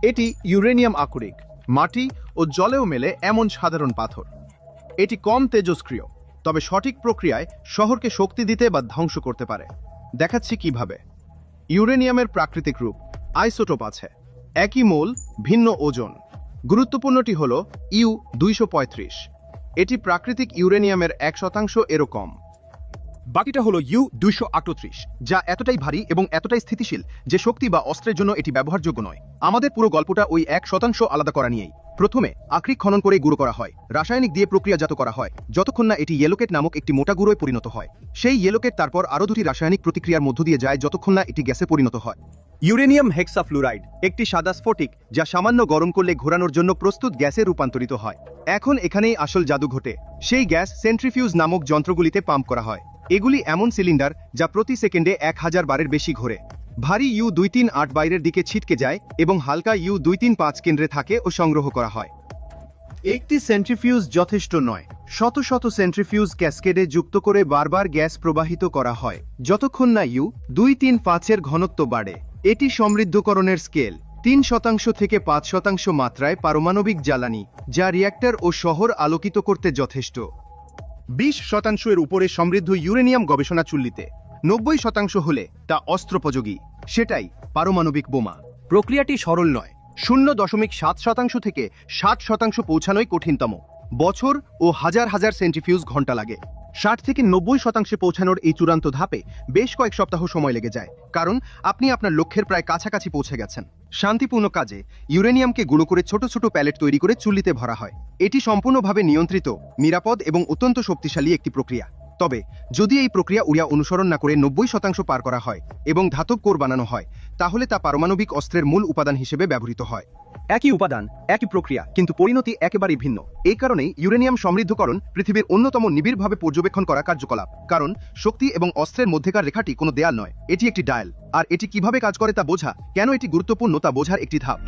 এটি ইউরেনিয়াম আকরিক, মাটি ও জলেও মেলে এমন সাধারণ পাথর। এটি কম তেজস্ক্রিয়, তবে সঠিক প্রক্রিয়ায় শহরকে শক্তি দিতে বা ধ্বংস করতে পারে। দেখাচ্ছি কিভাবে। ইউরেনিয়ামের প্রাকৃতিক রূপ আইসোটোপ আছে, একই মোল ভিন্ন ওজন। গুরুত্বপূর্ণটি হল ইউ-235। এটি প্রাকৃতিক ইউরেনিয়ামের 1% এরও কম। বাকিটা হলো ইউ-238, যা এতটাই ভারী এবং এতটাই স্থিতিশীল যে শক্তি বা অস্ত্রের জন্য এটি ব্যবহারযোগ্য নয়। আমাদের পুরো গল্পটা ওই 1% আলাদা করা নিয়েই। প্রথমে আকরিক খনন করে গুঁড়ো করা হয়, রাসায়নিক দিয়ে প্রক্রিয়াজাত করা হয়, যতক্ষণ না এটি ইয়েলোকেট নামক একটি মোটা গুঁড়োয় পরিণত হয়। সেই ইয়েলোকেট তারপর আরও দুটি রাসায়নিক প্রতিক্রিয়ার মধ্য দিয়ে যায় যতক্ষণ না এটি গ্যাসে পরিণত হয়। ইউরেনিয়াম হেক্সাফ্লুরাইড একটি সাদা স্ফটিক যা সামান্য গরম করলে ঘোরানোর জন্য প্রস্তুত গ্যাসে রূপান্তরিত হয়। এখন এখানেই আসল জাদু ঘটে। সেই গ্যাস সেন্ট্রিফিউজ নামক যন্ত্রগুলিতে পাম্প করা হয়। এগুলি এমন সিলিন্ডার যা প্রতি সেকেন্ডে 1000 বারের বেশি ঘোরে। ভারী ইউ-238 বাইরের দিকে ছিটকে যায় এবং হালকা ইউ-235 কেন্দ্রে থাকে ও সংগ্রহ করা হয়। একটি সেন্ট্রিফিউজ যথেষ্ট নয়, শত শত সেন্ট্রিফিউজ ক্যাসকেডে যুক্ত করে বারবার গ্যাস প্রবাহিত করা হয় যতক্ষণ না ইউ-235 ঘনত্ব বাড়ে। এটি সমৃদ্ধকরণের স্কেল 3% থেকে 5% মাত্রায় পারমাণবিক জ্বালানি, যা রিঅ্যাক্টর ও শহর আলোকিত করতে যথেষ্ট। 20% উপরে সমৃদ্ধ ইউরেনিয়াম গবেষণা চুল্লিতে, 90% হলে তা অস্ত্রোপযোগী। সেটাই পারমাণবিক বোমা। প্রক্রিয়াটি সরল নয়। 0.7% থেকে 60% পৌঁছানোই কঠিনতম। বছর ও হাজার হাজার সেন্ট্রিফিউজ ঘন্টা লাগে। 60 থেকে 90% পৌঁছানোর এই চূড়ান্ত ধাপে বেশ কয়েক সপ্তাহ সময় লেগে যায়, কারণ আপনি আপনার লক্ষ্যের প্রায় কাছাকাছি পৌঁছে গেছেন। শান্তিপূর্ণ কাজে ইউরেনিয়ামকে গুঁড়ো করে ছোট ছোট প্যালেট তৈরি করে চুল্লিতে ভরা হয়। এটি সম্পূর্ণভাবে নিয়ন্ত্রিত, নিরাপদ এবং অত্যন্ত শক্তিশালী একটি প্রক্রিয়া। তবে যদি এই প্রক্রিয়া উড়িয়া অনুসরণ না করে 90% পার করা হয় এবং ধাতব কোর বানানো হয়, তাহলে তা পারমাণবিক অস্ত্রের মূল উপাদান হিসেবে ব্যবহৃত হয়। একই উপাদান, একই প্রক্রিয়া, কিন্তু পরিণতি একেবারেই ভিন্ন। এই কারণেই ইউরেনিয়াম সমৃদ্ধকরণ পৃথিবীর অন্যতম নিবিড়ভাবে পর্যবেক্ষণ করা কার্যকলাপ। কারণ শক্তি এবং অস্ত্রের মধ্যেকার রেখাটি কোনো দেয়াল নয়, এটি একটি ডায়াল। আর এটি কিভাবে কাজ করে তা বোঝা, কেন এটি গুরুত্বপূর্ণ তা বোঝার একটি ধাপ।